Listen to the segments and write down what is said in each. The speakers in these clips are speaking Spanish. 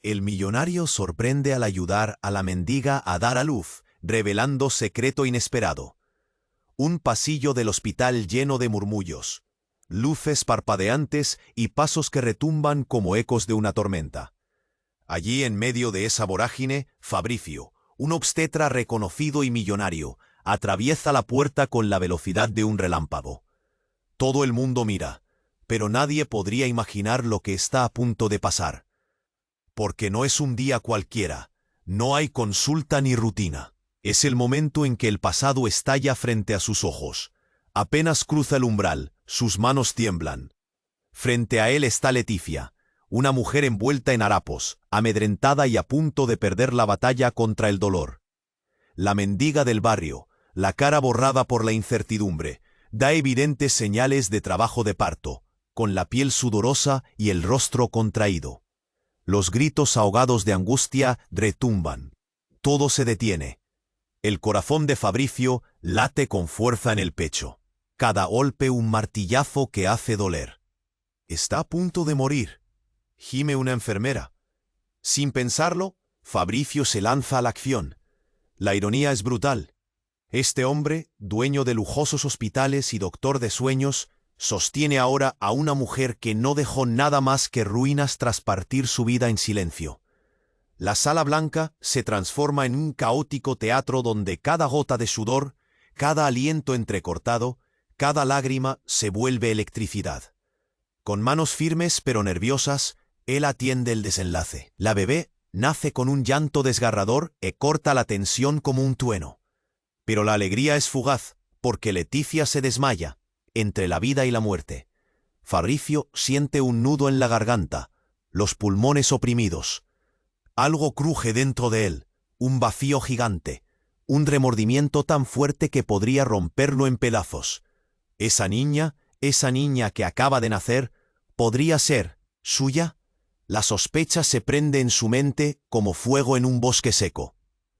El millonario sorprende al ayudar a la mendiga a dar a luz, revelando secreto inesperado. Un pasillo del hospital lleno de murmullos, luces parpadeantes y pasos que retumban como ecos de una tormenta. Allí, en medio de esa vorágine, Fabricio, un obstetra reconocido y millonario, atraviesa la puerta con la velocidad de un relámpago. Todo el mundo mira, pero nadie podría imaginar lo que está a punto de pasar. Porque no es un día cualquiera, no hay consulta ni rutina. Es el momento en que el pasado estalla frente a sus ojos. Apenas cruza el umbral, sus manos tiemblan. Frente a él está Leticia, una mujer envuelta en harapos, amedrentada y a punto de perder la batalla contra el dolor. La mendiga del barrio, la cara borrada por la incertidumbre, da evidentes señales de trabajo de parto, con la piel sudorosa y el rostro contraído. Los gritos ahogados de angustia retumban. Todo se detiene. El corazón de Fabricio late con fuerza en el pecho. Cada golpe un martillazo que hace doler. Está a punto de morir. Gime una enfermera. Sin pensarlo, Fabricio se lanza a la acción. La ironía es brutal. Este hombre, dueño de lujosos hospitales y doctor de sueños, sostiene ahora a una mujer que no dejó nada más que ruinas tras partir su vida en silencio. La sala blanca se transforma en un caótico teatro donde cada gota de sudor, cada aliento entrecortado, cada lágrima se vuelve electricidad. Con manos firmes pero nerviosas, él atiende el desenlace. La bebé nace con un llanto desgarrador que corta la tensión como un trueno. Pero la alegría es fugaz, porque Leticia se desmaya, entre la vida y la muerte. Fabricio siente un nudo en la garganta, los pulmones oprimidos. Algo cruje dentro de él, un vacío gigante, un remordimiento tan fuerte que podría romperlo en pedazos. Esa niña que acaba de nacer, ¿podría ser suya? La sospecha se prende en su mente como fuego en un bosque seco.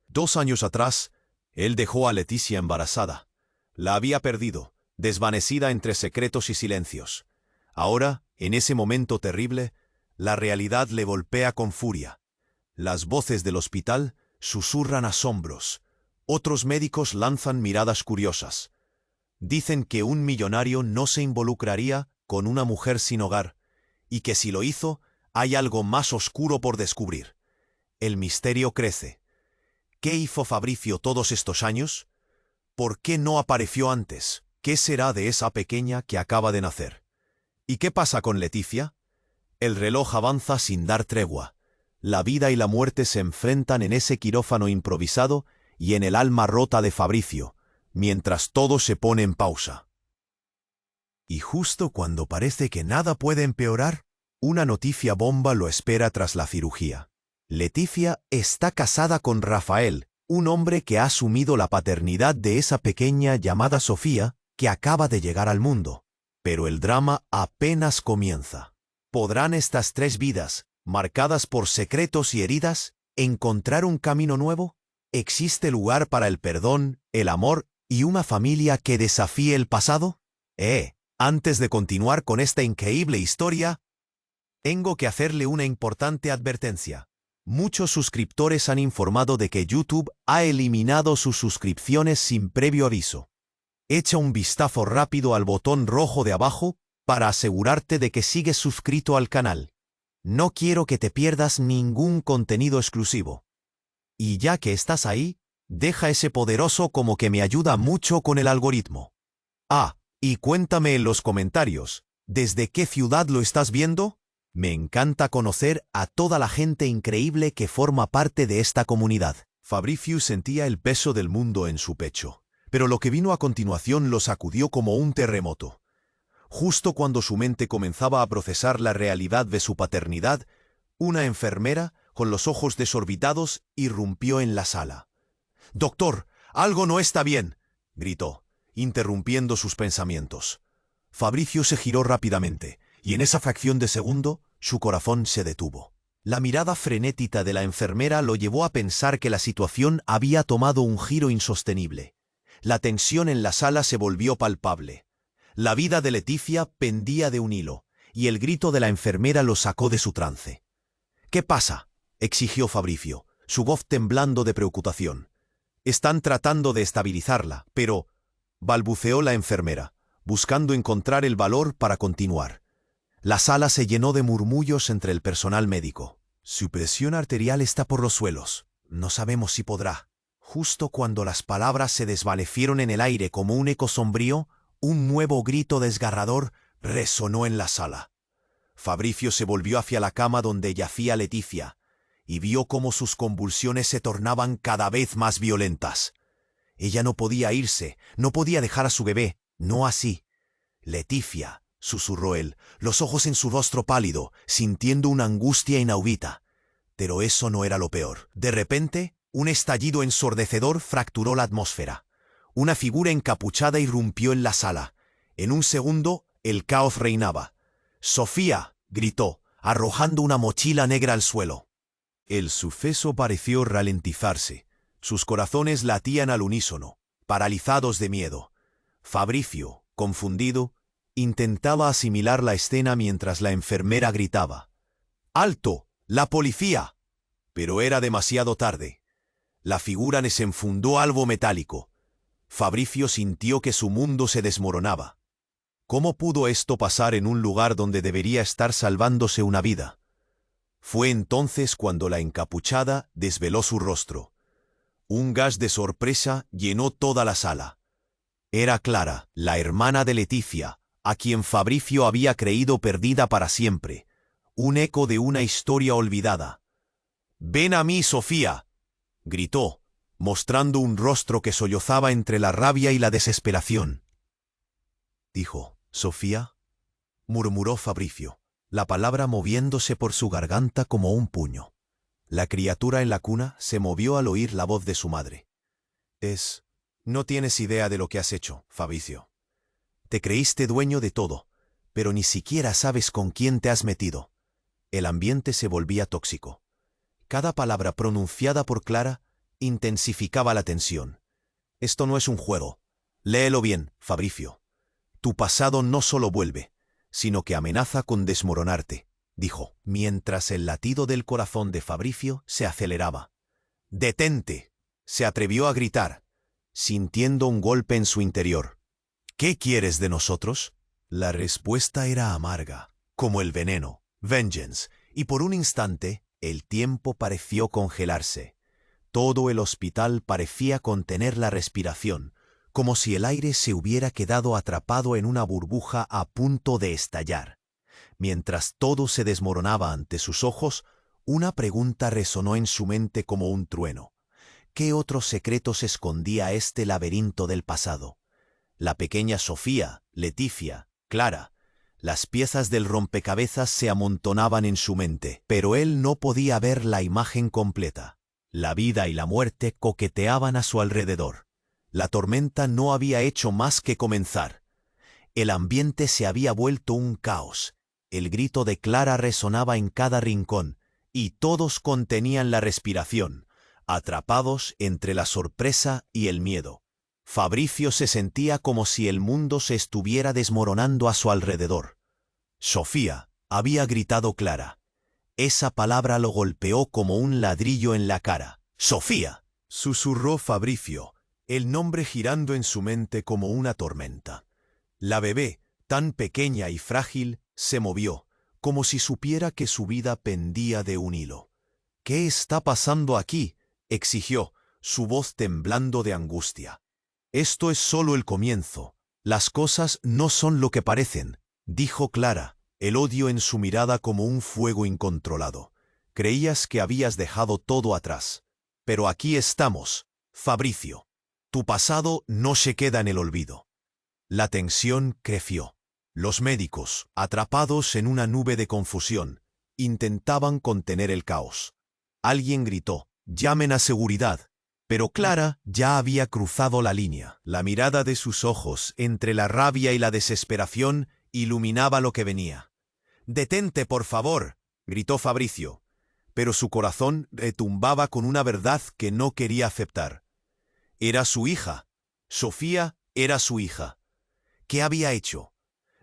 2 años atrás, él dejó a Leticia embarazada. La había perdido, desvanecida entre secretos y silencios. Ahora, en ese momento terrible, la realidad le golpea con furia. Las voces del hospital susurran asombros. Otros médicos lanzan miradas curiosas. Dicen que un millonario no se involucraría con una mujer sin hogar, y que si lo hizo, hay algo más oscuro por descubrir. El misterio crece. ¿Qué hizo Fabricio todos estos años? ¿Por qué no apareció antes? ¿Qué será de esa pequeña que acaba de nacer? ¿Y qué pasa con Leticia? El reloj avanza sin dar tregua. La vida y la muerte se enfrentan en ese quirófano improvisado y en el alma rota de Fabricio, mientras todo se pone en pausa. Y justo cuando parece que nada puede empeorar, una noticia bomba lo espera tras la cirugía. Leticia está casada con Rafael, un hombre que ha asumido la paternidad de esa pequeña llamada Sofía, que acaba de llegar al mundo. Pero el drama apenas comienza. ¿Podrán estas 3 vidas, marcadas por secretos y heridas, encontrar un camino nuevo? ¿Existe lugar para el perdón, el amor y una familia que desafíe el pasado? Antes de continuar con esta increíble historia, tengo que hacerle una importante advertencia. Muchos suscriptores han informado de que YouTube ha eliminado sus suscripciones sin previo aviso. Echa un vistazo rápido al botón rojo de abajo para asegurarte de que sigues suscrito al canal. No quiero que te pierdas ningún contenido exclusivo. Y ya que estás ahí, deja ese poderoso como que me ayuda mucho con el algoritmo. Y cuéntame en los comentarios, ¿desde qué ciudad lo estás viendo? Me encanta conocer a toda la gente increíble que forma parte de esta comunidad. Fabricio sentía el peso del mundo en su pecho, pero lo que vino a continuación lo sacudió como un terremoto. Justo cuando su mente comenzaba a procesar la realidad de su paternidad, una enfermera, con los ojos desorbitados, irrumpió en la sala. «¡Doctor, algo no está bien!», gritó, interrumpiendo sus pensamientos. Fabricio se giró rápidamente, y en esa fracción de segundo, su corazón se detuvo. La mirada frenética de la enfermera lo llevó a pensar que la situación había tomado un giro insostenible. La tensión en la sala se volvió palpable. La vida de Leticia pendía de un hilo, y el grito de la enfermera lo sacó de su trance. «¿Qué pasa?», exigió Fabricio, su voz temblando de preocupación. Están tratando de estabilizarla, pero... balbuceó la enfermera, buscando encontrar el valor para continuar. La sala se llenó de murmullos entre el personal médico. Su presión arterial está por los suelos. No sabemos si podrá. Justo cuando las palabras se desvanecieron en el aire como un eco sombrío, un nuevo grito desgarrador resonó en la sala. Fabricio se volvió hacia la cama donde yacía Leticia, y vio cómo sus convulsiones se tornaban cada vez más violentas. Ella no podía irse, no podía dejar a su bebé, no así. Leticia, susurró él, los ojos en su rostro pálido, sintiendo una angustia inaudita. Pero eso no era lo peor. De repente, un estallido ensordecedor fracturó la atmósfera. Una figura encapuchada irrumpió en la sala. En un segundo, el caos reinaba. «¡Sofía!», gritó, arrojando una mochila negra al suelo. El suceso pareció ralentizarse. Sus corazones latían al unísono, paralizados de miedo. Fabricio, confundido, intentaba asimilar la escena mientras la enfermera gritaba: «¡Alto! ¡La policía!». Pero era demasiado tarde. La figura desenfundó algo metálico. Fabricio sintió que su mundo se desmoronaba. ¿Cómo pudo esto pasar en un lugar donde debería estar salvándose una vida? Fue entonces cuando la encapuchada desveló su rostro. Un gas de sorpresa llenó toda la sala. Era Clara, la hermana de Leticia, a quien Fabricio había creído perdida para siempre. Un eco de una historia olvidada. «¡Ven a mí, Sofía!», gritó, mostrando un rostro que sollozaba entre la rabia y la desesperación. «Dijo, Sofía», murmuró Fabricio, la palabra moviéndose por su garganta como un puño. La criatura en la cuna se movió al oír la voz de su madre. «No tienes idea de lo que has hecho, Fabricio. Te creíste dueño de todo, pero ni siquiera sabes con quién te has metido». El ambiente se volvía tóxico. Cada palabra pronunciada por Clara intensificaba la tensión. «Esto no es un juego. Léelo bien, Fabricio. Tu pasado no solo vuelve, sino que amenaza con desmoronarte», dijo, mientras el latido del corazón de Fabricio se aceleraba. «¡Detente!», se atrevió a gritar, sintiendo un golpe en su interior. «¿Qué quieres de nosotros?». La respuesta era amarga, como el veneno, vengeance, y por un instante el tiempo pareció congelarse. Todo el hospital parecía contener la respiración, como si el aire se hubiera quedado atrapado en una burbuja a punto de estallar. Mientras todo se desmoronaba ante sus ojos, una pregunta resonó en su mente como un trueno. ¿Qué otros secretos escondía este laberinto del pasado? La pequeña Sofía, Leticia, Clara. Las piezas del rompecabezas se amontonaban en su mente, pero él no podía ver la imagen completa. La vida y la muerte coqueteaban a su alrededor. La tormenta no había hecho más que comenzar. El ambiente se había vuelto un caos. El grito de Clara resonaba en cada rincón, y todos contenían la respiración, atrapados entre la sorpresa y el miedo. Fabricio se sentía como si el mundo se estuviera desmoronando a su alrededor. «Sofía», había gritado Clara. Esa palabra lo golpeó como un ladrillo en la cara. «¡Sofía!», susurró Fabricio, el nombre girando en su mente como una tormenta. La bebé, tan pequeña y frágil, se movió, como si supiera que su vida pendía de un hilo. «¿Qué está pasando aquí?», exigió, su voz temblando de angustia. «Esto es solo el comienzo. Las cosas no son lo que parecen», dijo Clara, el odio en su mirada como un fuego incontrolado. «Creías que habías dejado todo atrás. Pero aquí estamos, Fabricio. Tu pasado no se queda en el olvido». La tensión creció. Los médicos, atrapados en una nube de confusión, intentaban contener el caos. Alguien gritó: «¡Llamen a seguridad!». Pero Clara ya había cruzado la línea. La mirada de sus ojos, entre la rabia y la desesperación, iluminaba lo que venía. «¡Detente, por favor!», gritó Fabricio. Pero su corazón retumbaba con una verdad que no quería aceptar. Era su hija. Sofía era su hija. ¿Qué había hecho?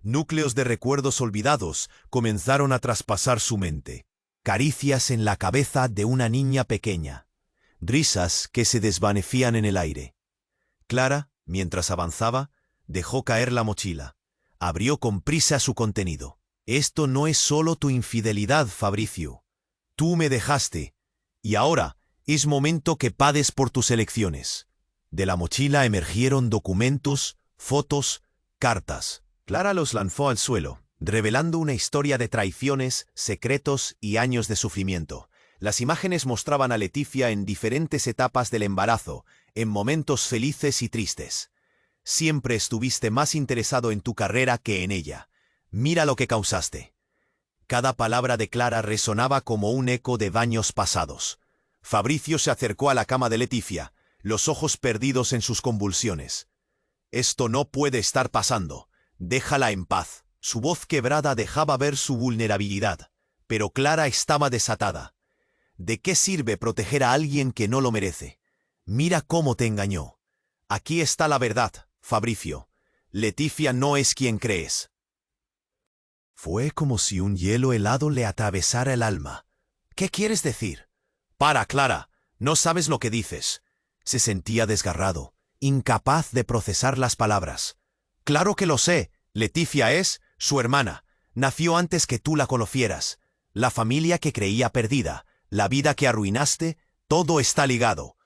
Núcleos de recuerdos olvidados comenzaron a traspasar su mente. caricias en la cabeza de una niña pequeña, risas que se desvanecían en el aire. Clara, mientras avanzaba, dejó caer la mochila. Abrió con prisa su contenido. Esto no es solo tu infidelidad, Fabricio. Tú me dejaste, y ahora es momento que pagues por tus elecciones. De la mochila emergieron documentos, fotos, cartas. Clara los lanzó al suelo, revelando una historia de traiciones, secretos y años de sufrimiento. Las imágenes mostraban a Leticia en diferentes etapas del embarazo, en momentos felices y tristes. Siempre estuviste más interesado en tu carrera que en ella. Mira lo que causaste. Cada palabra de Clara resonaba como un eco de daños pasados. Fabricio se acercó a la cama de Leticia, los ojos perdidos en sus convulsiones. Esto no puede estar pasando. Déjala en paz. Su voz quebrada dejaba ver su vulnerabilidad, pero Clara estaba desatada. ¿De qué sirve proteger a alguien que no lo merece? Mira cómo te engañó. Aquí está la verdad, Fabricio. Leticia no es quien crees. Fue como si un hielo helado le atravesara el alma. ¿Qué quieres decir? Para, Clara. No sabes lo que dices. Se sentía desgarrado, incapaz de procesar las palabras. Claro que lo sé. Leticia es su hermana. Nació antes que tú la conocieras. La familia que creía perdida, la vida que arruinaste, todo está ligado.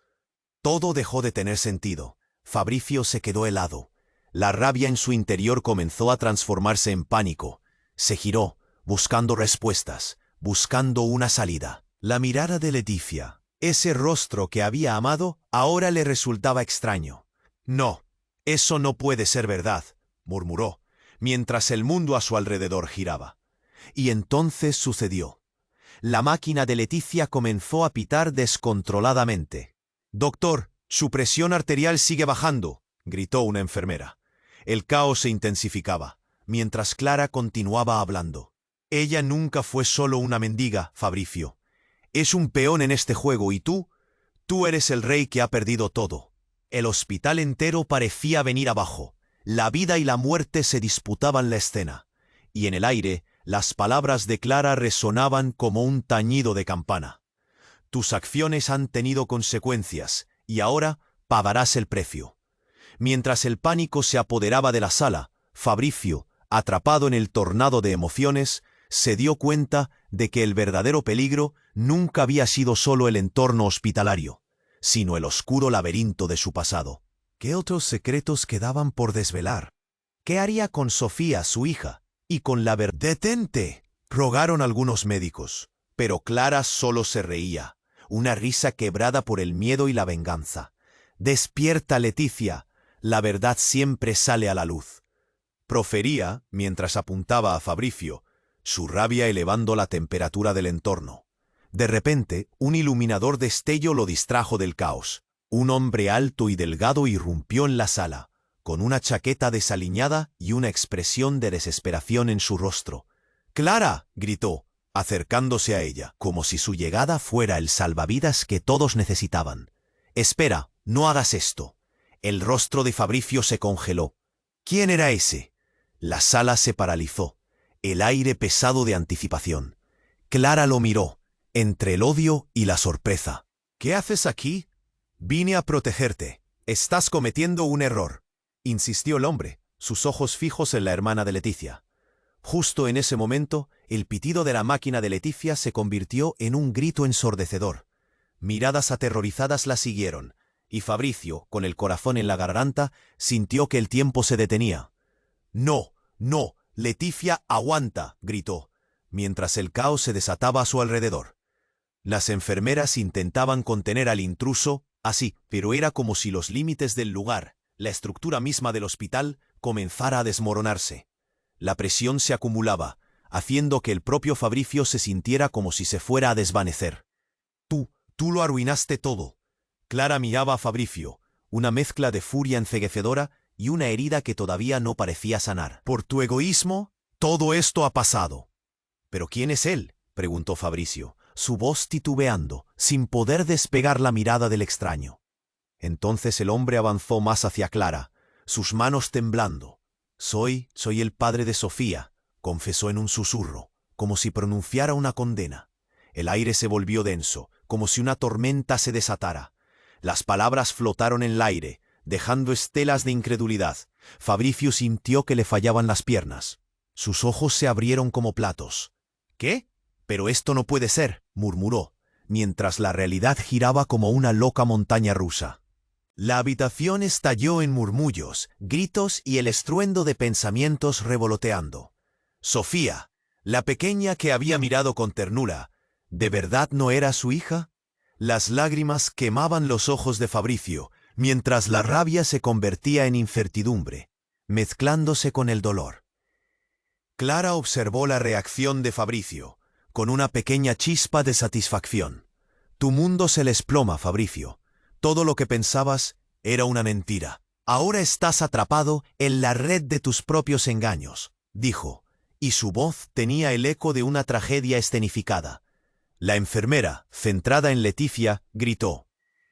Todo dejó de tener sentido. Fabricio se quedó helado. La rabia en su interior comenzó a transformarse en pánico. Se giró, buscando respuestas, buscando una salida. La mirada de Leticia, ese rostro que había amado, ahora le resultaba extraño. No, eso no puede ser verdad, murmuró, mientras el mundo a su alrededor giraba. Y entonces sucedió. La máquina de Leticia comenzó a pitar descontroladamente. «Doctor, su presión arterial sigue bajando», gritó una enfermera. El caos se intensificaba, mientras Clara continuaba hablando. «Ella nunca fue solo una mendiga, Fabricio. Es un peón en este juego y tú eres el rey que ha perdido todo». El hospital entero parecía venir abajo. La vida y la muerte se disputaban la escena. Y en el aire, las palabras de Clara resonaban como un tañido de campana. «Tus acciones han tenido consecuencias, y ahora pagarás el precio». Mientras el pánico se apoderaba de la sala, Fabricio, atrapado en el tornado de emociones, se dio cuenta de que el verdadero peligro nunca había sido solo el entorno hospitalario, sino el oscuro laberinto de su pasado. ¿Qué otros secretos quedaban por desvelar? ¿Qué haría con Sofía, su hija? Y con la verdad. «Detente», rogaron algunos médicos, pero Clara solo se reía, una risa quebrada por el miedo y la venganza. «Despierta, Leticia, la verdad siempre sale a la luz», profería mientras apuntaba a Fabricio, su rabia elevando la temperatura del entorno. De repente, un iluminador destello lo distrajo del caos. Un hombre alto y delgado irrumpió en la sala, con una chaqueta desaliñada y una expresión de desesperación en su rostro. «¡Clara!», gritó, acercándose a ella, como si su llegada fuera el salvavidas que todos necesitaban. «Espera, no hagas esto». El rostro de Fabricio se congeló. ¿Quién era ese? La sala se paralizó, el aire pesado de anticipación. Clara lo miró, entre el odio y la sorpresa. «¿Qué haces aquí?» «Vine a protegerte. Estás cometiendo un error», insistió el hombre, sus ojos fijos en la hermana de Leticia. Justo en ese momento, el pitido de la máquina de Leticia se convirtió en un grito ensordecedor. Miradas aterrorizadas la siguieron, y Fabricio, con el corazón en la garganta, sintió que el tiempo se detenía. «No, no, Leticia, aguanta», gritó, mientras el caos se desataba a su alrededor. Las enfermeras intentaban contener al intruso, así, pero era como si los límites del lugar, la estructura misma del hospital, comenzara a desmoronarse. La presión se acumulaba, haciendo que el propio Fabricio se sintiera como si se fuera a desvanecer. Tú lo arruinaste todo». Clara miraba a Fabricio, una mezcla de furia enceguecedora y una herida que todavía no parecía sanar. «Por tu egoísmo, todo esto ha pasado». «¿Pero quién es él?», preguntó Fabricio, su voz titubeando, sin poder despegar la mirada del extraño. Entonces el hombre avanzó más hacia Clara, sus manos temblando. Soy el padre de Sofía», confesó en un susurro, como si pronunciara una condena. El aire se volvió denso, como si una tormenta se desatara. Las palabras flotaron en el aire, dejando estelas de incredulidad. Fabricio sintió que le fallaban las piernas. Sus ojos se abrieron como platos. «¿Qué? Pero esto no puede ser», murmuró, mientras la realidad giraba como una loca montaña rusa. La habitación estalló en murmullos, gritos y el estruendo de pensamientos revoloteando. Sofía, la pequeña que había mirado con ternura, ¿de verdad no era su hija? Las lágrimas quemaban los ojos de Fabricio, mientras la rabia se convertía en incertidumbre, mezclándose con el dolor. Clara observó la reacción de Fabricio, con una pequeña chispa de satisfacción. «Tu mundo se desploma, Fabricio. Todo lo que pensabas era una mentira. Ahora estás atrapado en la red de tus propios engaños», dijo, y su voz tenía el eco de una tragedia escenificada. La enfermera, centrada en Leticia, gritó: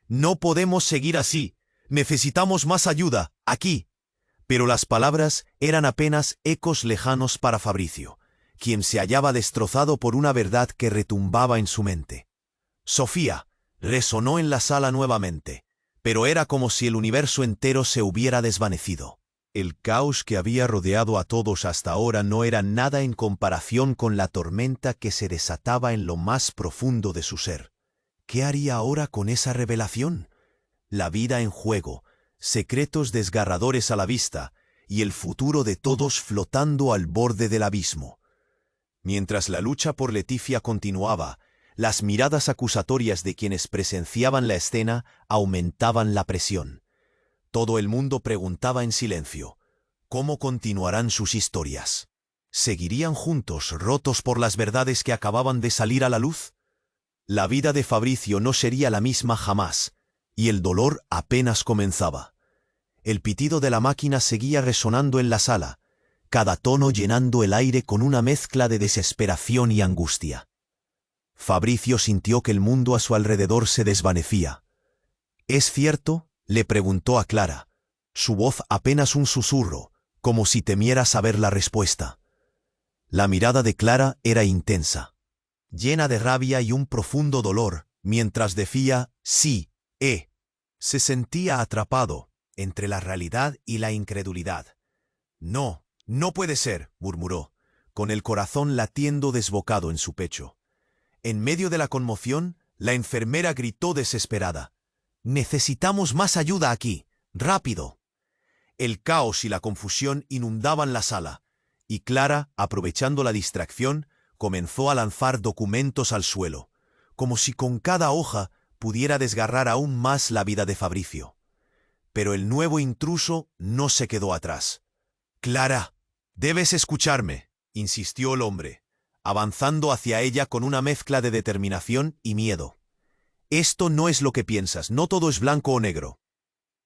«No podemos seguir así. Necesitamos más ayuda, aquí». Pero las palabras eran apenas ecos lejanos para Fabricio, quien se hallaba destrozado por una verdad que retumbaba en su mente. «Sofía», resonó en la sala nuevamente, pero era como si el universo entero se hubiera desvanecido. El caos que había rodeado a todos hasta ahora no era nada en comparación con la tormenta que se desataba en lo más profundo de su ser. ¿Qué haría ahora con esa revelación? La vida en juego, secretos desgarradores a la vista, y el futuro de todos flotando al borde del abismo. Mientras la lucha por Leticia continuaba, las miradas acusatorias de quienes presenciaban la escena aumentaban la presión. Todo el mundo preguntaba en silencio: ¿cómo continuarán sus historias? ¿Seguirían juntos, rotos por las verdades que acababan de salir a la luz? La vida de Fabricio no sería la misma jamás, y el dolor apenas comenzaba. El pitido de la máquina seguía resonando en la sala, cada tono llenando el aire con una mezcla de desesperación y angustia. Fabricio sintió que el mundo a su alrededor se desvanecía. «¿Es cierto?», le preguntó a Clara, su voz apenas un susurro, como si temiera saber la respuesta. La mirada de Clara era intensa, llena de rabia y un profundo dolor, mientras decía «sí, Se sentía atrapado entre la realidad y la incredulidad. «No, no puede ser», murmuró, con el corazón latiendo desbocado en su pecho. En medio de la conmoción, la enfermera gritó desesperada: «Necesitamos más ayuda aquí, rápido». El caos y la confusión inundaban la sala, y Clara, aprovechando la distracción, comenzó a lanzar documentos al suelo, como si con cada hoja pudiera desgarrar aún más la vida de Fabricio. Pero el nuevo intruso no se quedó atrás. «Clara, debes escucharme», insistió el hombre, avanzando hacia ella con una mezcla de determinación y miedo. «Esto no es lo que piensas, no todo es blanco o negro».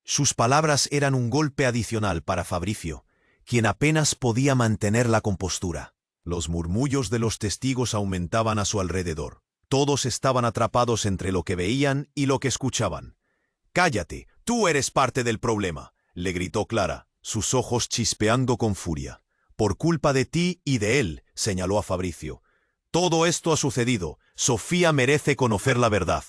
Sus palabras eran un golpe adicional para Fabricio, quien apenas podía mantener la compostura. Los murmullos de los testigos aumentaban a su alrededor. Todos estaban atrapados entre lo que veían y lo que escuchaban. «Cállate, tú eres parte del problema», le gritó Clara, sus ojos chispeando con furia. «Por culpa de ti y de él», señaló a Fabricio. «Todo esto ha sucedido. Sofía merece conocer la verdad».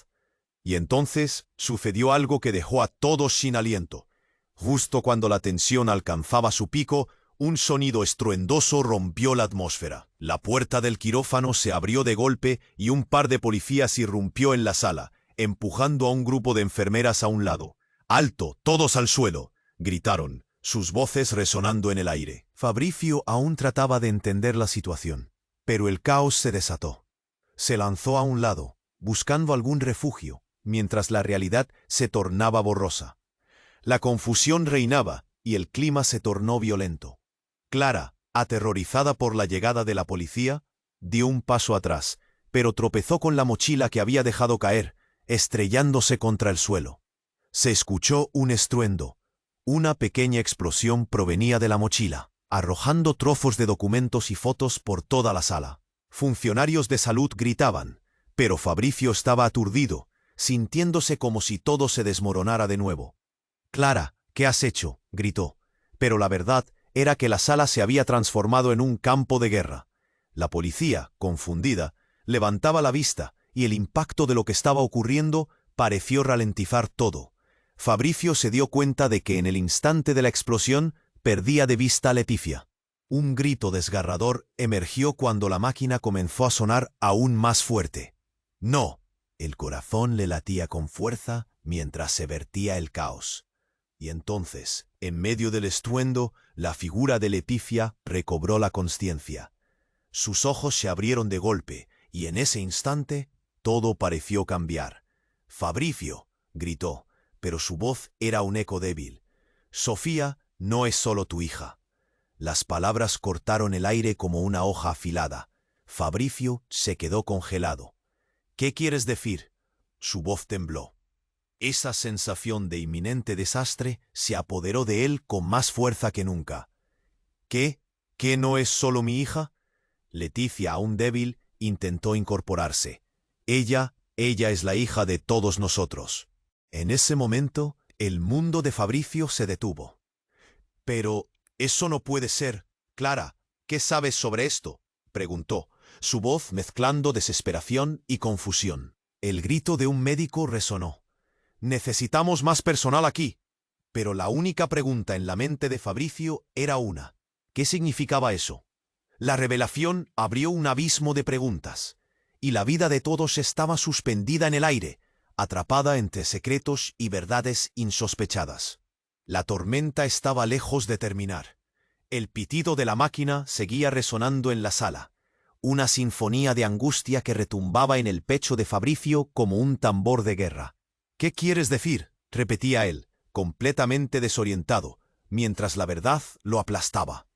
Y entonces sucedió algo que dejó a todos sin aliento. Justo cuando la tensión alcanzaba su pico, un sonido estruendoso rompió la atmósfera. La puerta del quirófano se abrió de golpe y un par de policías irrumpió en la sala, empujando a un grupo de enfermeras a un lado. «¡Alto, todos al suelo!», gritaron, sus voces resonando en el aire. Fabricio aún trataba de entender la situación, pero el caos se desató. Se lanzó a un lado, buscando algún refugio, mientras la realidad se tornaba borrosa. La confusión reinaba y el clima se tornó violento. Clara, aterrorizada por la llegada de la policía, dio un paso atrás, pero tropezó con la mochila que había dejado caer, estrellándose contra el suelo. Se escuchó un estruendo. Una pequeña explosión provenía de la mochila, arrojando trozos de documentos y fotos por toda la sala. Funcionarios de salud gritaban, pero Fabricio estaba aturdido, sintiéndose como si todo se desmoronara de nuevo. «Clara, ¿qué has hecho?», gritó, pero la verdad era que la sala se había transformado en un campo de guerra. La policía, confundida, Levantaba la vista, y el impacto de lo que estaba ocurriendo pareció ralentizar todo. Fabricio se dio cuenta de que en el instante de la explosión perdía de vista a Leticia. Un grito desgarrador emergió cuando la máquina comenzó a sonar aún más fuerte. ¡No! El corazón le latía con fuerza mientras se vertía el caos. Y entonces, en medio del estruendo, la figura de Leticia recobró la consciencia. Sus ojos se abrieron de golpe, y en ese instante todo pareció cambiar. «¡Fabricio!», gritó, pero su voz era un eco débil. «Sofía no es solo tu hija». Las palabras cortaron el aire como una hoja afilada. Fabricio se quedó congelado. «¿Qué quieres decir?». Su voz tembló. Esa sensación de inminente desastre se apoderó de él con más fuerza que nunca. «¿Qué? ¿Qué no es solo mi hija?». Leticia, aún débil, intentó incorporarse. Ella es la hija de todos nosotros». En ese momento, el mundo de Fabricio se detuvo. «Pero eso no puede ser. Clara, ¿qué sabes sobre esto?», preguntó, su voz mezclando desesperación y confusión. El grito de un médico resonó. «Necesitamos más personal aquí». Pero la única pregunta en la mente de Fabricio era una. ¿Qué significaba eso? La revelación abrió un abismo de preguntas, y la vida de todos estaba suspendida en el aire, atrapada entre secretos y verdades insospechadas. La tormenta estaba lejos de terminar. El pitido de la máquina seguía resonando en la sala, una sinfonía de angustia que retumbaba en el pecho de Fabricio como un tambor de guerra. «¿Qué quieres decir?», repetía él, completamente desorientado, mientras la verdad lo aplastaba.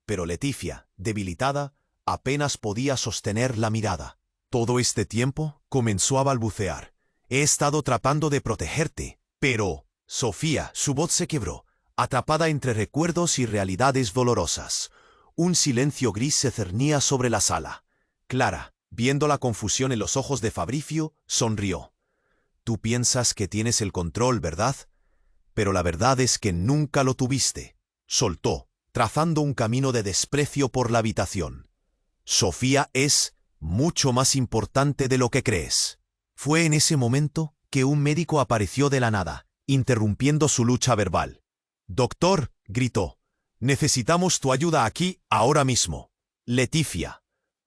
Pero Leticia, debilitada, apenas podía sostener la mirada. «Todo este tiempo», comenzó a balbucear, «he estado tratando de protegerte, pero...». Sofía, su voz se quebró, atrapada entre recuerdos y realidades dolorosas. Un silencio gris se cernía sobre la sala. Clara, viendo la confusión en los ojos de Fabricio, sonrió. «Tú piensas que tienes el control, ¿verdad? Pero la verdad es que nunca lo tuviste», soltó, trazando un camino de desprecio por la habitación. «Sofía es mucho más importante de lo que crees». Fue en ese momento que un médico apareció de la nada, interrumpiendo su lucha verbal. «Doctor», gritó, «necesitamos tu ayuda aquí, ahora mismo». «Leticia».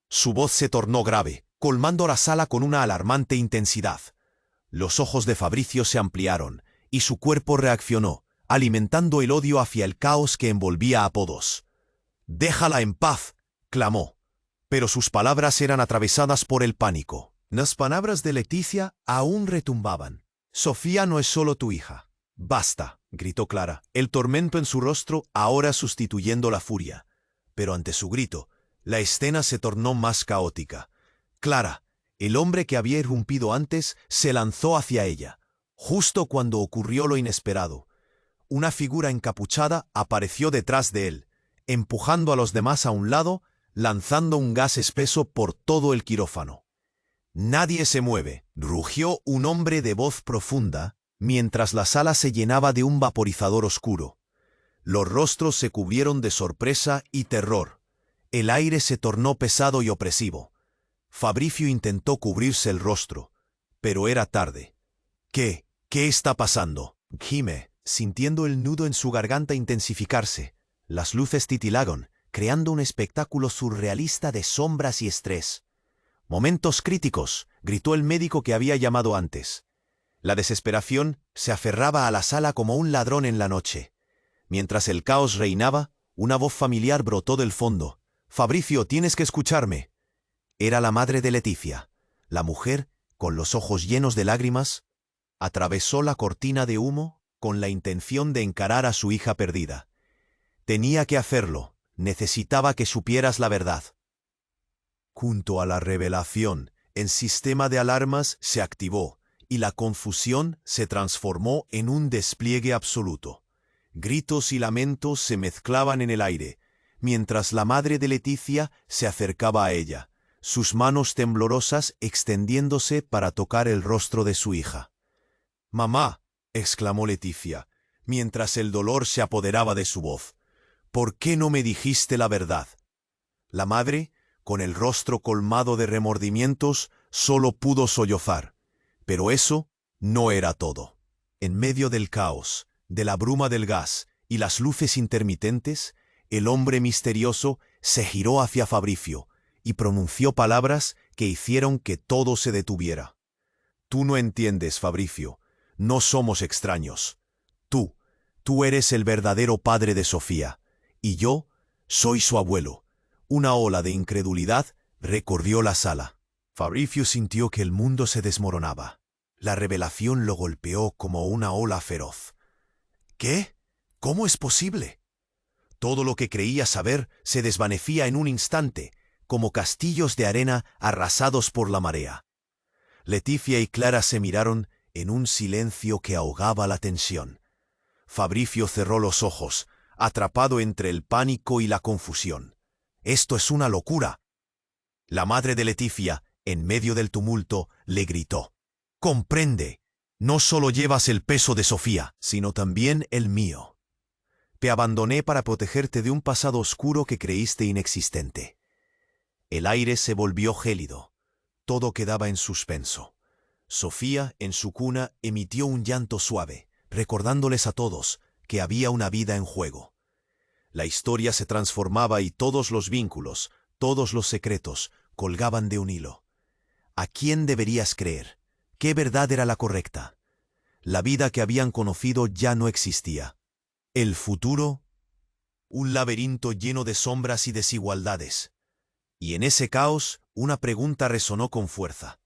Su voz se tornó grave, colmando la sala con una alarmante intensidad. Los ojos de Fabricio se ampliaron, y su cuerpo reaccionó, alimentando el odio hacia el caos que envolvía a todos. «Déjala en paz», clamó. Pero sus palabras eran atravesadas por el pánico. Las palabras de Leticia aún retumbaban. «Sofía no es solo tu hija». «Basta», gritó Clara, el tormento en su rostro ahora sustituyendo la furia. Pero ante su grito, la escena se tornó más caótica. Clara, el hombre que había irrumpido antes, se lanzó hacia ella. Justo cuando ocurrió lo inesperado, una figura encapuchada apareció detrás de él, empujando a los demás a un lado, lanzando un gas espeso por todo el quirófano. «Nadie se mueve», rugió un hombre de voz profunda, mientras la sala se llenaba de un vaporizador oscuro. Los rostros se cubrieron de sorpresa y terror. El aire se tornó pesado y opresivo. Fabricio intentó cubrirse el rostro, pero era tarde. «¿Qué está pasando?», gime, sintiendo el nudo en su garganta intensificarse. Las luces titilaron, creando un espectáculo surrealista de sombras y estrés. «Momentos críticos», gritó el médico que había llamado antes. La desesperación se aferraba a la sala como un ladrón en la noche. Mientras el caos reinaba, una voz familiar brotó del fondo. «Fabricio, tienes que escucharme». Era la madre de Leticia. La mujer, con los ojos llenos de lágrimas, atravesó la cortina de humo con la intención de encarar a su hija perdida. «Tenía que hacerlo. Necesitaba que supieras la verdad». Junto a la revelación, el sistema de alarmas se activó y la confusión se transformó en un despliegue absoluto. Gritos y lamentos se mezclaban en el aire, mientras la madre de Leticia se acercaba a ella, sus manos temblorosas extendiéndose para tocar el rostro de su hija. «Mamá», exclamó Leticia, mientras el dolor se apoderaba de su voz, «¿por qué no me dijiste la verdad?». La madre, con el rostro colmado de remordimientos, solo pudo sollozar. Pero eso no era todo. En medio del caos, de la bruma del gas y las luces intermitentes, el hombre misterioso se giró hacia Fabricio y pronunció palabras que hicieron que todo se detuviera. Tú no entiendes, Fabricio. No somos extraños. Tú eres el verdadero padre de Sofía, y yo soy su abuelo. Una ola de incredulidad recorrió la sala. Fabricio sintió que el mundo se desmoronaba. La revelación lo golpeó como una ola feroz. ¿Qué? ¿Cómo es posible? Todo lo que creía saber se desvanecía en un instante, como castillos de arena arrasados por la marea. Leticia y Clara se miraron en un silencio que ahogaba la tensión. Fabricio cerró los ojos, atrapado entre el pánico y la confusión. «¡Esto es una locura!». La madre de Leticia, en medio del tumulto, le gritó: «¡Comprende! No solo llevas el peso de Sofía, sino también el mío. Te abandoné para protegerte de un pasado oscuro que creíste inexistente». El aire se volvió gélido. Todo quedaba en suspenso. Sofía, en su cuna, emitió un llanto suave, recordándoles a todos que había una vida en juego. La historia se transformaba y todos los vínculos, todos los secretos, colgaban de un hilo. ¿A quién deberías creer? ¿Qué verdad era la correcta? La vida que habían conocido ya no existía. El futuro, un laberinto lleno de sombras y desigualdades. Y en ese caos, una pregunta resonó con fuerza.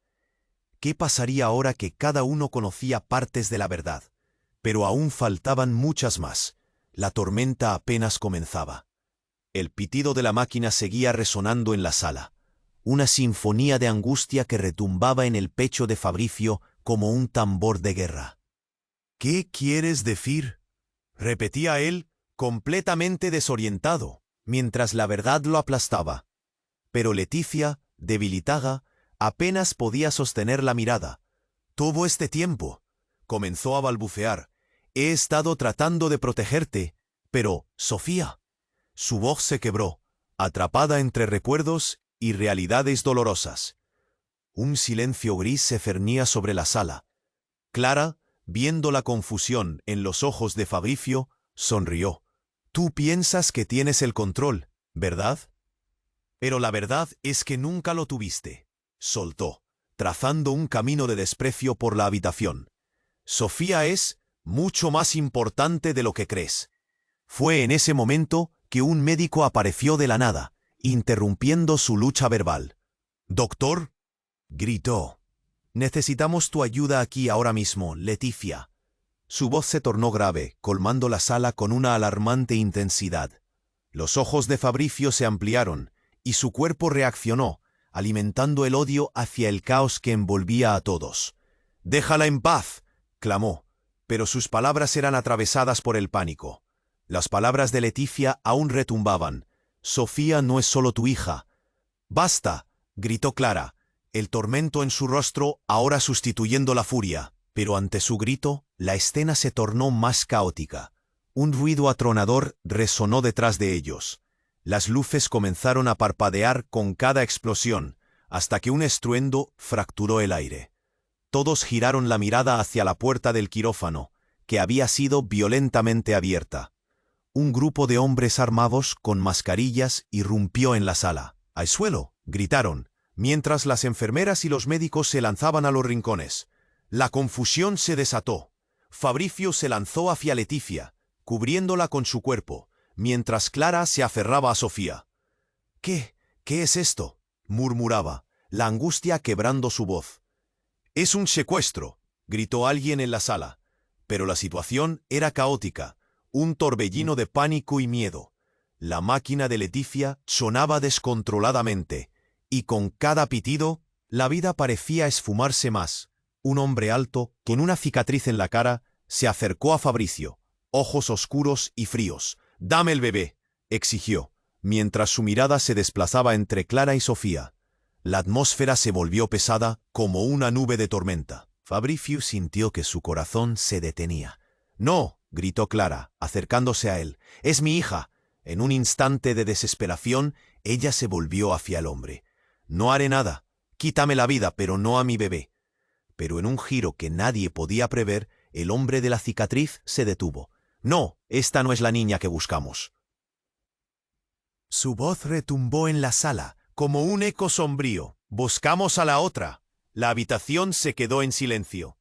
¿Qué pasaría ahora que cada uno conocía partes de la verdad? Pero aún faltaban muchas más. La tormenta apenas comenzaba. El pitido de la máquina seguía resonando en la sala. Una sinfonía de angustia que retumbaba en el pecho de Fabricio como un tambor de guerra. «¿Qué quieres decir?», repetía él, completamente desorientado, mientras la verdad lo aplastaba. Pero Leticia, debilitada, apenas podía sostener la mirada. «Todo este tiempo», comenzó a balbucear, «he estado tratando de protegerte, pero, Sofía». Su voz se quebró, atrapada entre recuerdos y realidades dolorosas. Un silencio gris se cernía sobre la sala. Clara, viendo la confusión en los ojos de Fabricio, sonrió. «Tú piensas que tienes el control, ¿verdad? Pero la verdad es que nunca lo tuviste», soltó, trazando un camino de desprecio por la habitación. «Sofía es mucho más importante de lo que crees». Fue en ese momento que un médico apareció de la nada, interrumpiendo su lucha verbal. «Doctor», gritó, «necesitamos tu ayuda aquí ahora mismo, Leticia». Su voz se tornó grave, colmando la sala con una alarmante intensidad. Los ojos de Fabricio se ampliaron, y su cuerpo reaccionó, alimentando el odio hacia el caos que envolvía a todos. «¡Déjala en paz!», clamó, pero sus palabras eran atravesadas por el pánico. Las palabras de Leticia aún retumbaban. «Sofía no es solo tu hija». «¡Basta!», gritó Clara, el tormento en su rostro ahora sustituyendo la furia. Pero ante su grito, la escena se tornó más caótica. Un ruido atronador resonó detrás de ellos. Las luces comenzaron a parpadear con cada explosión, hasta que un estruendo fracturó el aire. Todos giraron la mirada hacia la puerta del quirófano, que había sido violentamente abierta. Un grupo de hombres armados con mascarillas irrumpió en la sala. «¡Al suelo!», gritaron, mientras las enfermeras y los médicos se lanzaban a los rincones. La confusión se desató. Fabricio se lanzó hacia Leticia, cubriéndola con su cuerpo, mientras Clara se aferraba a Sofía. «¿Qué es esto?», murmuraba, la angustia quebrando su voz. «Es un secuestro», gritó alguien en la sala. Pero la situación era caótica, un torbellino de pánico y miedo. La máquina de Leticia sonaba descontroladamente, y con cada pitido, la vida parecía esfumarse más. Un hombre alto, con una cicatriz en la cara, se acercó a Fabricio, ojos oscuros y fríos. «Dame el bebé», exigió, mientras su mirada se desplazaba entre Clara y Sofía. La atmósfera se volvió pesada como una nube de tormenta. Fabricio sintió que su corazón se detenía. «No», gritó Clara, acercándose a él, «es mi hija». En un instante de desesperación, Ella se volvió hacia el hombre. «No haré nada. Quítame la vida, pero no a mi bebé». Pero en un giro que nadie podía prever, el hombre de la cicatriz se detuvo. «No, esta no es la niña que buscamos». Su voz retumbó en la sala, como un eco sombrío. «Buscamos a la otra». La habitación se quedó en silencio.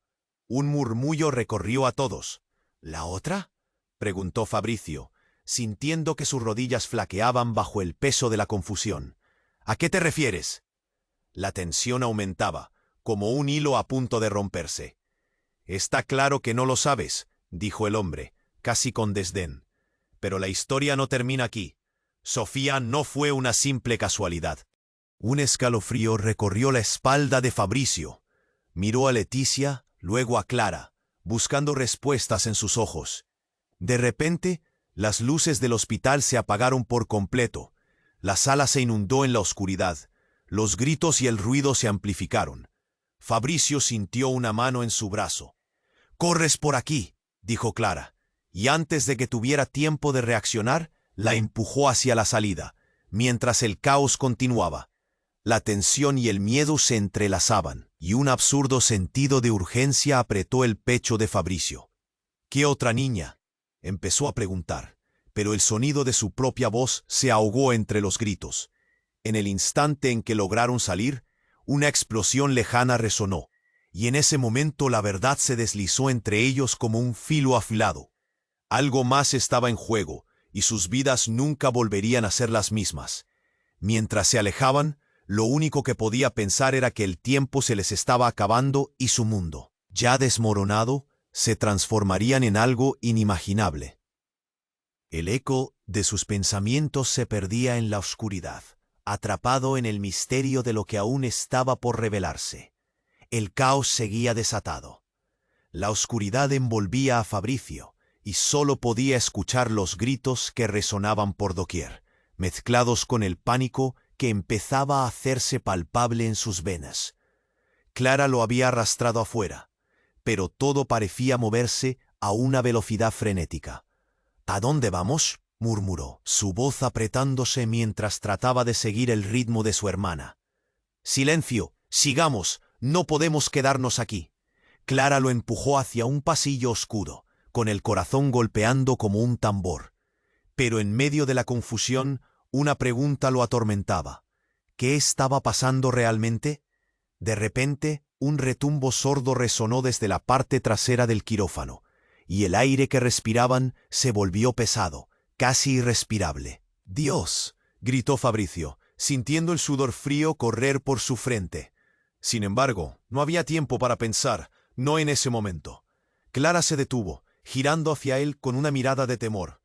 Un murmullo recorrió a todos. «¿La otra?», preguntó Fabricio, sintiendo que sus rodillas flaqueaban bajo el peso de la confusión. «¿A qué te refieres?». La tensión aumentaba, como un hilo a punto de romperse. «Está claro que no lo sabes», dijo el hombre, casi con desdén. «Pero la historia no termina aquí. Sofía no fue una simple casualidad». Un escalofrío recorrió la espalda de Fabricio. Miró a Leticia, luego a Clara, buscando respuestas en sus ojos. De repente, las luces del hospital se apagaron por completo. La sala se inundó en la oscuridad. Los gritos y el ruido se amplificaron. Fabricio sintió una mano en su brazo. «Corres por aquí», dijo Clara, y antes de que tuviera tiempo de reaccionar, la empujó hacia la salida, mientras el caos continuaba. La tensión y el miedo se entrelazaban, y un absurdo sentido de urgencia apretó el pecho de Fabricio. «¿Qué otra niña?», empezó a preguntar, pero el sonido de su propia voz se ahogó entre los gritos. En el instante en que lograron salir, una explosión lejana resonó, y en ese momento la verdad se deslizó entre ellos como un filo afilado. Algo más estaba en juego, y sus vidas nunca volverían a ser las mismas. Mientras se alejaban, lo único que podía pensar era que el tiempo se les estaba acabando y su mundo, ya desmoronado, se transformarían en algo inimaginable. El eco de sus pensamientos se perdía en la oscuridad, atrapado en el misterio de lo que aún estaba por revelarse. El caos seguía desatado. La oscuridad envolvía a Fabricio, y solo podía escuchar los gritos que resonaban por doquier, mezclados con el pánico que empezaba a hacerse palpable en sus venas. Clara lo había arrastrado afuera, pero todo parecía moverse a una velocidad frenética. «¿A dónde vamos?», murmuró, su voz apretándose mientras trataba de seguir el ritmo de su hermana. «Silencio, sigamos, no podemos quedarnos aquí». Clara lo empujó hacia un pasillo oscuro, con el corazón golpeando como un tambor. Pero en medio de la confusión, una pregunta lo atormentaba. ¿Qué estaba pasando realmente? De repente, un retumbo sordo resonó desde la parte trasera del quirófano, y el aire que respiraban se volvió pesado, casi irrespirable. «¡Dios!», gritó Fabricio, sintiendo el sudor frío correr por su frente. Sin embargo, no había tiempo para pensar, no en ese momento. Clara se detuvo, girando hacia él con una mirada de temor.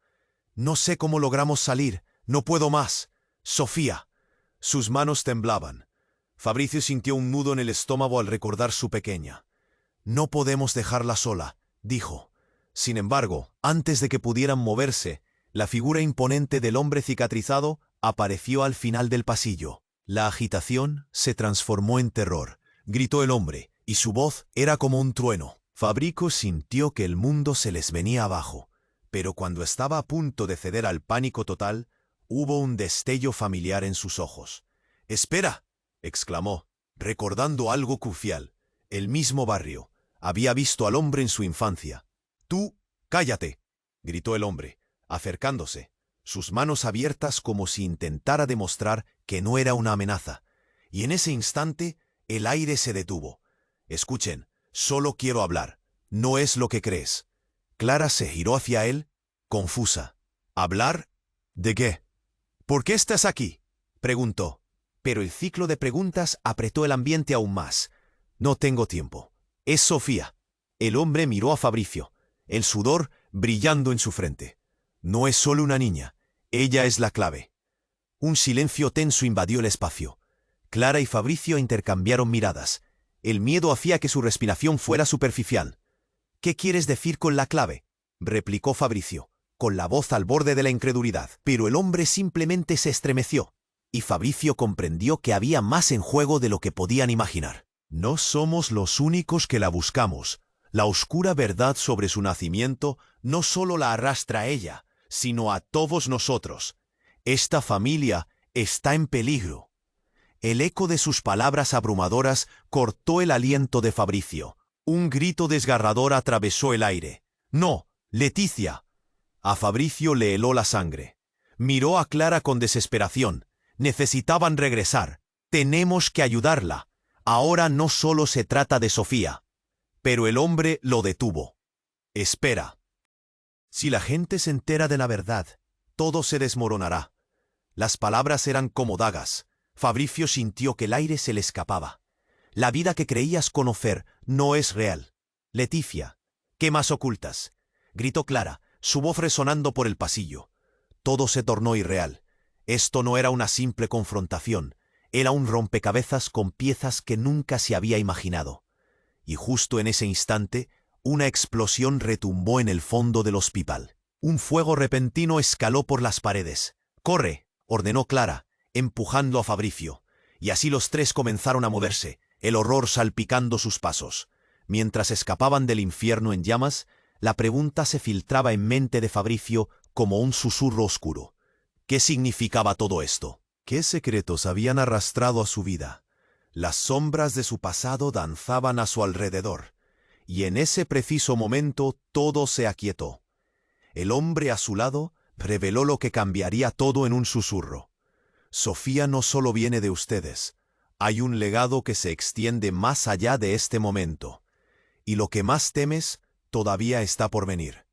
«No sé cómo logramos salir, no puedo más. Sofía». Sus manos temblaban. Fabricio sintió un nudo en el estómago al recordar su pequeña. «No podemos dejarla sola», dijo. Sin embargo, antes de que pudieran moverse, la figura imponente del hombre cicatrizado apareció al final del pasillo. La agitación se transformó en terror. Gritó el hombre, y su voz era como un trueno. Fabricio sintió que el mundo se les venía abajo, pero cuando estaba a punto de ceder al pánico total, hubo un destello familiar en sus ojos. «¡Espera!», exclamó, recordando algo crucial. El mismo barrio. Había visto al hombre en su infancia. «¡Tú, cállate!», gritó el hombre, acercándose, sus manos abiertas como si intentara demostrar que no era una amenaza. Y en ese instante, el aire se detuvo. «Escuchen, solo quiero hablar. No es lo que crees». Clara se giró hacia él, confusa. «¿Hablar? ¿De qué? ¿Por qué estás aquí?», preguntó. Pero el ciclo de preguntas apretó el ambiente aún más. «No tengo tiempo. Es Sofía». El hombre miró a Fabricio, el sudor brillando en su frente. «No es solo una niña. Ella es la clave». Un silencio tenso invadió el espacio. Clara y Fabricio intercambiaron miradas. El miedo hacía que su respiración fuera superficial. «¿Qué quieres decir con la clave?», replicó Fabricio, con la voz al borde de la incredulidad. Pero el hombre simplemente se estremeció, y Fabricio comprendió que había más en juego de lo que podían imaginar. «No somos los únicos que la buscamos. La oscura verdad sobre su nacimiento no solo la arrastra a ella, sino a todos nosotros. Esta familia está en peligro. El eco de sus palabras abrumadoras cortó el aliento de Fabricio. Un grito desgarrador atravesó el aire. ¡No, Leticia! A Fabricio le heló la sangre. Miró a Clara con desesperación. Necesitaban regresar. Tenemos que ayudarla. Ahora no solo se trata de Sofía. Pero el hombre lo detuvo. Espera. Si la gente se entera de la verdad, todo se desmoronará. Las palabras eran como dagas. Fabricio sintió que el aire se le escapaba. La vida que creías conocer no es real. Leticia, ¿qué más ocultas? Gritó Clara, su voz resonando por el pasillo. Todo se tornó irreal. Esto no era una simple confrontación. Era un rompecabezas con piezas que nunca se había imaginado. Y justo en ese instante, una explosión retumbó en el fondo del hospital. Un fuego repentino escaló por las paredes. «¡Corre!», ordenó Clara, empujando a Fabricio. Y así los tres comenzaron a moverse, el horror salpicando sus pasos. Mientras escapaban del infierno en llamas, la pregunta se filtraba en mente de Fabricio como un susurro oscuro. ¿Qué significaba todo esto? ¿Qué secretos habían arrastrado a su vida? Las sombras de su pasado danzaban a su alrededor. Y en ese preciso momento todo se aquietó. El hombre a su lado reveló lo que cambiaría todo en un susurro. Sofía no solo viene de ustedes. Hay un legado que se extiende más allá de este momento. Y lo que más temes todavía está por venir.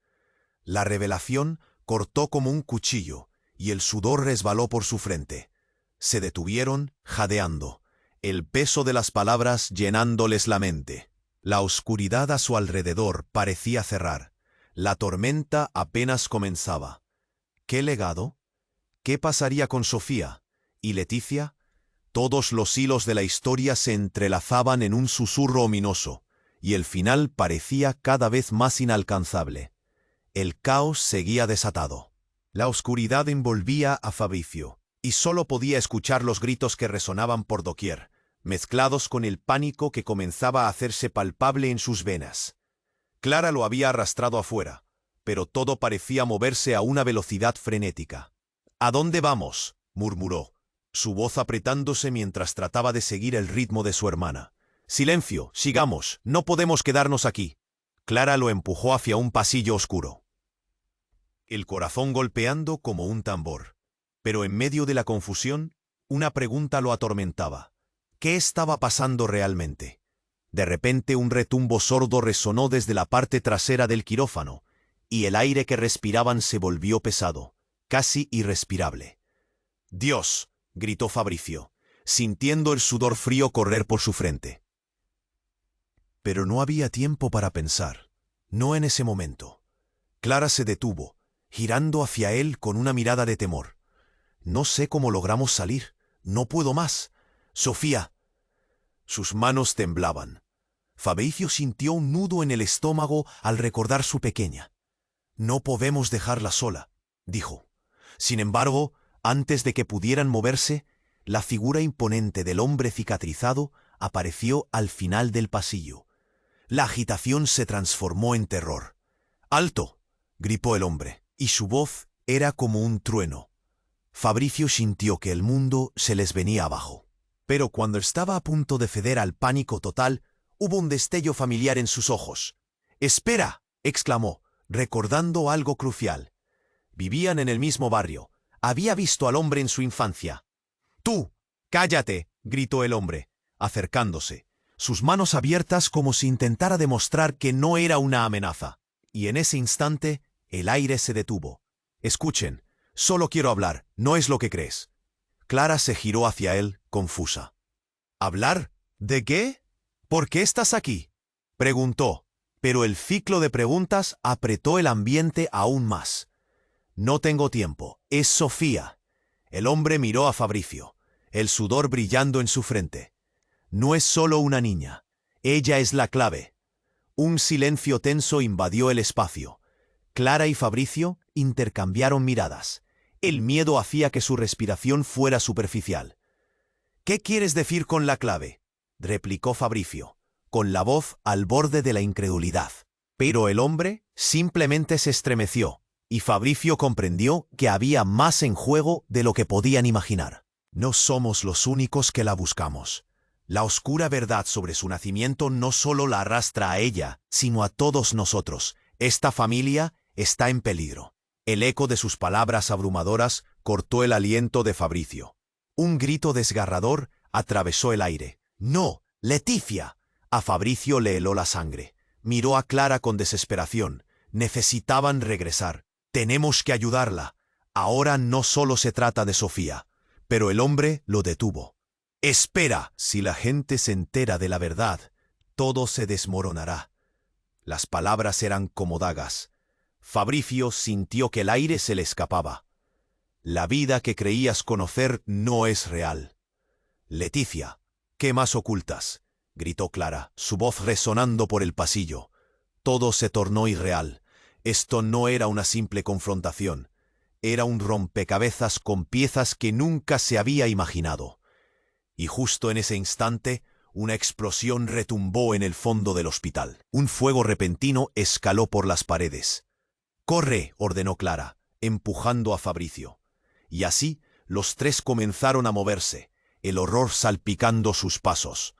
La revelación cortó como un cuchillo, y el sudor resbaló por su frente. Se detuvieron, jadeando, el peso de las palabras llenándoles la mente. La oscuridad a su alrededor parecía cerrar. La tormenta apenas comenzaba. ¿Qué legado? ¿Qué pasaría con Sofía? ¿Y Leticia? Todos los hilos de la historia se entrelazaban en un susurro ominoso, y el final parecía cada vez más inalcanzable. El caos seguía desatado. La oscuridad envolvía a Fabricio, y solo podía escuchar los gritos que resonaban por doquier, mezclados con el pánico que comenzaba a hacerse palpable en sus venas. Clara lo había arrastrado afuera, pero todo parecía moverse a una velocidad frenética. «¿A dónde vamos?», murmuró, su voz apretándose mientras trataba de seguir el ritmo de su hermana. «Silencio, sigamos, no podemos quedarnos aquí». Clara lo empujó hacia un pasillo oscuro, el corazón golpeando como un tambor. Pero en medio de la confusión, una pregunta lo atormentaba. ¿Qué estaba pasando realmente? De repente un retumbo sordo resonó desde la parte trasera del quirófano, y el aire que respiraban se volvió pesado, casi irrespirable. «¡Dios!», gritó Fabricio, sintiendo el sudor frío correr por su frente. Pero no había tiempo para pensar, no en ese momento. Clara se detuvo, girando hacia él con una mirada de temor. «No sé cómo logramos salir, no puedo más. Sofía». Sus manos temblaban. Fabricio sintió un nudo en el estómago al recordar su pequeña. «No podemos dejarla sola», dijo. Sin embargo, antes de que pudieran moverse, la figura imponente del hombre cicatrizado apareció al final del pasillo. La agitación se transformó en terror. «¡Alto!», gritó el hombre, y su voz era como un trueno. Fabricio sintió que el mundo se les venía abajo. Pero cuando estaba a punto de ceder al pánico total, hubo un destello familiar en sus ojos. «¡Espera!», exclamó, recordando algo crucial. Vivían en el mismo barrio. Había visto al hombre en su infancia. «¡Tú! ¡Cállate!», gritó el hombre, acercándose, sus manos abiertas como si intentara demostrar que no era una amenaza. Y en ese instante, el aire se detuvo. «Escuchen, solo quiero hablar, no es lo que crees». Clara se giró hacia él, confusa. «¿Hablar? ¿De qué? ¿Por qué estás aquí?», preguntó, pero el ciclo de preguntas apretó el ambiente aún más. «No tengo tiempo, es Sofía». El hombre miró a Fabricio, el sudor brillando en su frente. «No es solo una niña, ella es la clave». Un silencio tenso invadió el espacio. Clara y Fabricio intercambiaron miradas. El miedo hacía que su respiración fuera superficial. «¿Qué quieres decir con la clave?», replicó Fabricio, con la voz al borde de la incredulidad. Pero el hombre simplemente se estremeció, y Fabricio comprendió que había más en juego de lo que podían imaginar. No somos los únicos que la buscamos. La oscura verdad sobre su nacimiento no solo la arrastra a ella, sino a todos nosotros. Esta familia está en peligro. El eco de sus palabras abrumadoras cortó el aliento de Fabricio. Un grito desgarrador atravesó el aire. ¡No! ¡Leticia! A Fabricio le heló la sangre. Miró a Clara con desesperación. Necesitaban regresar. Tenemos que ayudarla. Ahora no solo se trata de Sofía. Pero el hombre lo detuvo. ¡Espera! Si la gente se entera de la verdad, todo se desmoronará. Las palabras eran como dagas. Fabricio sintió que el aire se le escapaba. La vida que creías conocer no es real. Leticia, ¿qué más ocultas? Gritó Clara, su voz resonando por el pasillo. Todo se tornó irreal. Esto no era una simple confrontación. Era un rompecabezas con piezas que nunca se había imaginado. Y justo en ese instante, una explosión retumbó en el fondo del hospital. Un fuego repentino escaló por las paredes. «¡Corre!», ordenó Clara, empujando a Fabricio. Y así, los tres comenzaron a moverse, el horror salpicando sus pasos.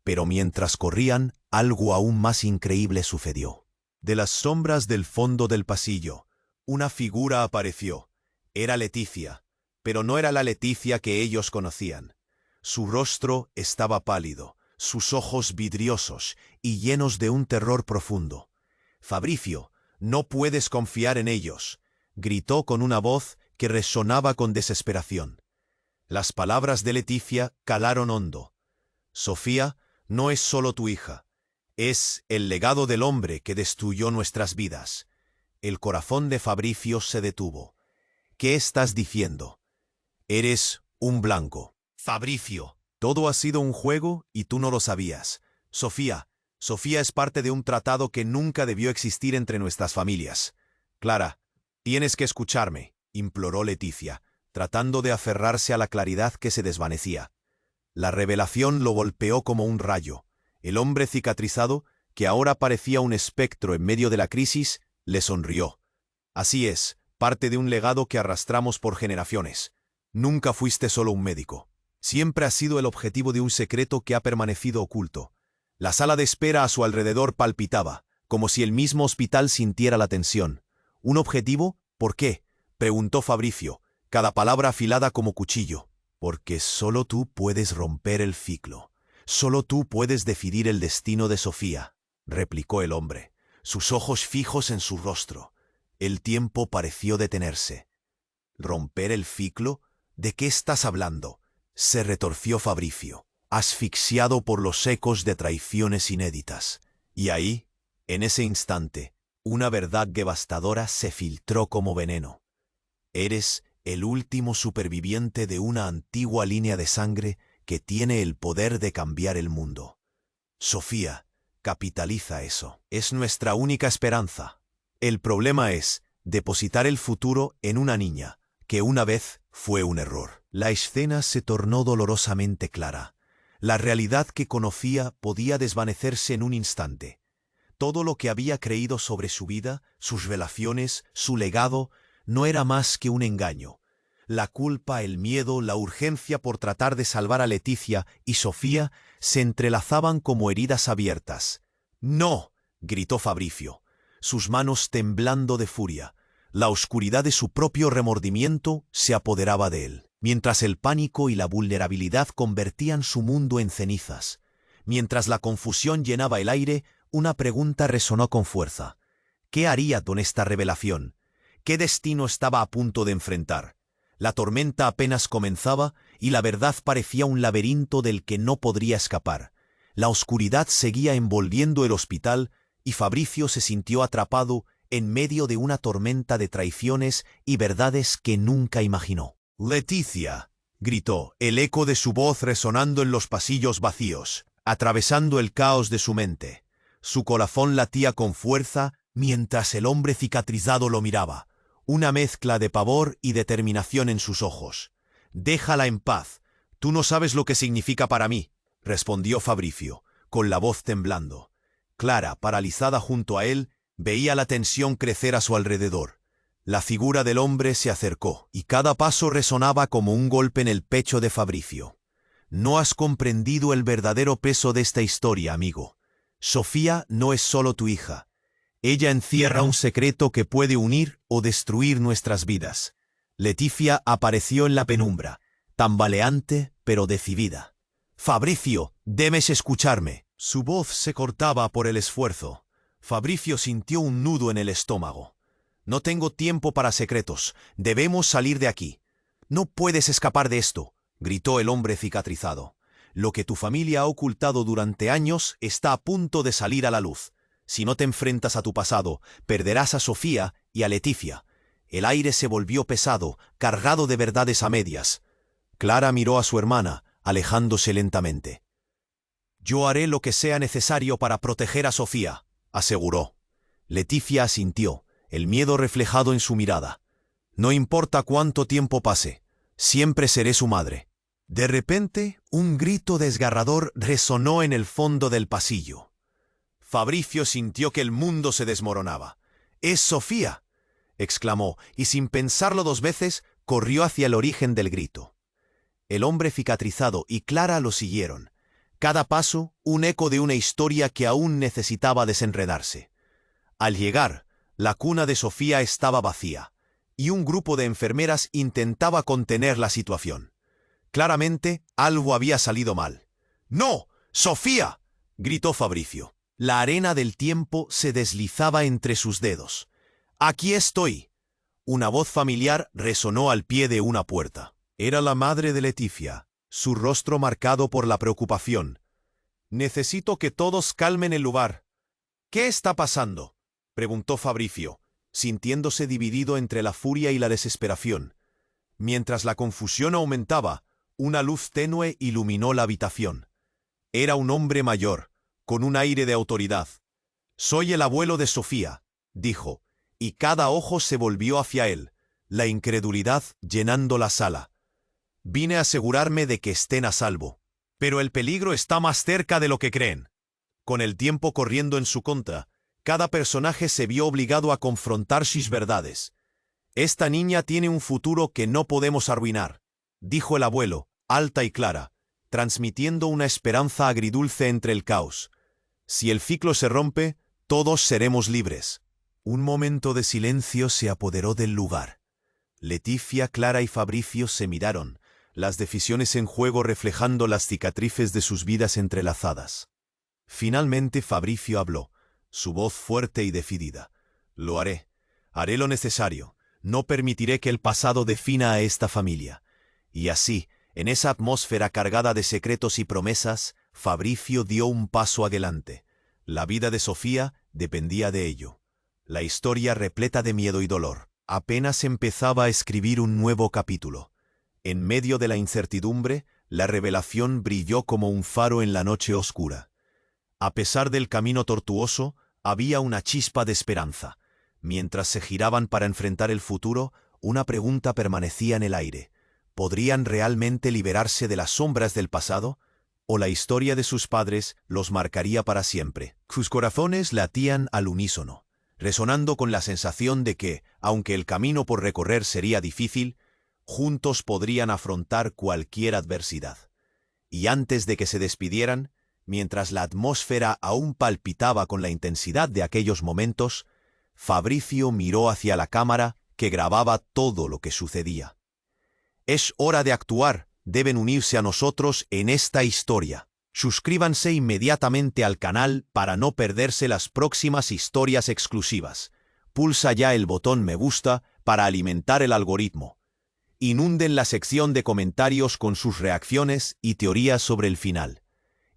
Pero mientras corrían, algo aún más increíble sucedió. De las sombras del fondo del pasillo, una figura apareció. Era Leticia, pero no era la Leticia que ellos conocían. Su rostro estaba pálido, sus ojos vidriosos y llenos de un terror profundo. «Fabricio, no puedes confiar en ellos», gritó con una voz que resonaba con desesperación. Las palabras de Leticia calaron hondo. «Sofía no es solo tu hija, es el legado del hombre que destruyó nuestras vidas». El corazón de Fabricio se detuvo. «¿Qué estás diciendo? Eres un blanco». «Fabricio, todo ha sido un juego y tú no lo sabías. Sofía es parte de un tratado que nunca debió existir entre nuestras familias». «Clara, tienes que escucharme», imploró Leticia, tratando de aferrarse a la claridad que se desvanecía. La revelación lo golpeó como un rayo. El hombre cicatrizado, que ahora parecía un espectro en medio de la crisis, le sonrió. «Así es, parte de un legado que arrastramos por generaciones. Nunca fuiste solo un médico. Siempre has sido el objetivo de un secreto que ha permanecido oculto». La sala de espera a su alrededor palpitaba, como si el mismo hospital sintiera la tensión. «¿Un objetivo? ¿Por qué?», preguntó Fabricio, cada palabra afilada como cuchillo. «Porque solo tú puedes romper el ciclo. Solo tú puedes decidir el destino de Sofía», replicó el hombre, sus ojos fijos en su rostro. El tiempo pareció detenerse. «¿Romper el ciclo? ¿De qué estás hablando?», se retorció Fabricio, asfixiado por los ecos de traiciones inéditas. Y ahí, en ese instante, una verdad devastadora se filtró como veneno. «Eres el último superviviente de una antigua línea de sangre que tiene el poder de cambiar el mundo. Sofía, capitaliza eso. Es nuestra única esperanza. El problema es depositar el futuro en una niña, que una vez fue un error». La escena se tornó dolorosamente clara. La realidad que conocía podía desvanecerse en un instante. Todo lo que había creído sobre su vida, sus relaciones, su legado, no era más que un engaño. La culpa, el miedo, la urgencia por tratar de salvar a Leticia y Sofía se entrelazaban como heridas abiertas. «¡No!», gritó Fabricio, sus manos temblando de furia. La oscuridad de su propio remordimiento se apoderaba de él, mientras el pánico y la vulnerabilidad convertían su mundo en cenizas. Mientras la confusión llenaba el aire, una pregunta resonó con fuerza. ¿Qué haría con esta revelación? ¿Qué destino estaba a punto de enfrentar? La tormenta apenas comenzaba y la verdad parecía un laberinto del que no podría escapar. La oscuridad seguía envolviendo el hospital y Fabricio se sintió atrapado en medio de una tormenta de traiciones y verdades que nunca imaginó. «Leticia», gritó, el eco de su voz resonando en los pasillos vacíos, atravesando el caos de su mente. Su corazón latía con fuerza mientras el hombre cicatrizado lo miraba, una mezcla de pavor y determinación en sus ojos. «Déjala en paz. Tú no sabes lo que significa para mí», respondió Fabricio, con la voz temblando. Clara, paralizada junto a él, veía la tensión crecer a su alrededor. La figura del hombre se acercó, y cada paso resonaba como un golpe en el pecho de Fabricio. No has comprendido el verdadero peso de esta historia, amigo. Sofía no es solo tu hija. Ella encierra un secreto que puede unir o destruir nuestras vidas. Leticia apareció en la penumbra, tambaleante pero decidida. Fabricio, debes escucharme. Su voz se cortaba por el esfuerzo. Fabricio sintió un nudo en el estómago. No tengo tiempo para secretos. Debemos salir de aquí. No puedes escapar de esto, gritó el hombre cicatrizado. Lo que tu familia ha ocultado durante años está a punto de salir a la luz. Si no te enfrentas a tu pasado, perderás a Sofía y a Leticia. El aire se volvió pesado, cargado de verdades a medias. Clara miró a su hermana, alejándose lentamente. Yo haré lo que sea necesario para proteger a Sofía, aseguró. Leticia asintió, el miedo reflejado en su mirada. No importa cuánto tiempo pase, siempre seré su madre. De repente, un grito desgarrador resonó en el fondo del pasillo. Fabricio sintió que el mundo se desmoronaba. «¡Es Sofía!», exclamó, y sin pensarlo dos veces, corrió hacia el origen del grito. El hombre cicatrizado y Clara lo siguieron. Cada paso, un eco de una historia que aún necesitaba desenredarse. Al llegar, la cuna de Sofía estaba vacía, y un grupo de enfermeras intentaba contener la situación. Claramente, algo había salido mal. «¡No! ¡Sofía!», gritó Fabricio. La arena del tiempo se deslizaba entre sus dedos. «¡Aquí estoy!». Una voz familiar resonó al pie de una puerta. Era la madre de Leticia, su rostro marcado por la preocupación. «Necesito que todos calmen el lugar». «¿Qué está pasando?», preguntó Fabricio, sintiéndose dividido entre la furia y la desesperación. Mientras la confusión aumentaba, una luz tenue iluminó la habitación. Era un hombre mayor, con un aire de autoridad. «Soy el abuelo de Sofía», dijo, y cada ojo se volvió hacia él, la incredulidad llenando la sala. «Vine a asegurarme de que estén a salvo. Pero el peligro está más cerca de lo que creen». Con el tiempo corriendo en su contra, cada personaje se vio obligado a confrontar sus verdades. «Esta niña tiene un futuro que no podemos arruinar», dijo el abuelo, alta y clara, transmitiendo una esperanza agridulce entre el caos. «Si el ciclo se rompe, todos seremos libres». Un momento de silencio se apoderó del lugar. Leticia, Clara y Fabricio se miraron, las decisiones en juego reflejando las cicatrices de sus vidas entrelazadas. Finalmente Fabricio habló, su voz fuerte y decidida. «Lo haré. Haré lo necesario. No permitiré que el pasado defina a esta familia». Y así, en esa atmósfera cargada de secretos y promesas, Fabricio dio un paso adelante. La vida de Sofía dependía de ello. La historia repleta de miedo y dolor. Apenas empezaba a escribir un nuevo capítulo. En medio de la incertidumbre, la revelación brilló como un faro en la noche oscura. A pesar del camino tortuoso, había una chispa de esperanza. Mientras se giraban para enfrentar el futuro, una pregunta permanecía en el aire. ¿Podrían realmente liberarse de las sombras del pasado? ¿O la historia de sus padres los marcaría para siempre? Sus corazones latían al unísono, resonando con la sensación de que, aunque el camino por recorrer sería difícil, juntos podrían afrontar cualquier adversidad. Y antes de que se despidieran, mientras la atmósfera aún palpitaba con la intensidad de aquellos momentos, Fabricio miró hacia la cámara que grababa todo lo que sucedía. «Es hora de actuar, deben unirse a nosotros en esta historia. Suscríbanse inmediatamente al canal para no perderse las próximas historias exclusivas. Pulsa ya el botón me gusta para alimentar el algoritmo. Inunden la sección de comentarios con sus reacciones y teorías sobre el final.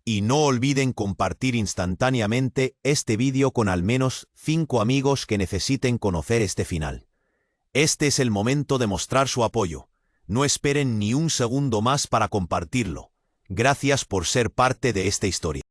Y no olviden compartir instantáneamente este vídeo con al menos 5 amigos que necesiten conocer este final. Este es el momento de mostrar su apoyo. No esperen ni un segundo más para compartirlo. Gracias por ser parte de esta historia.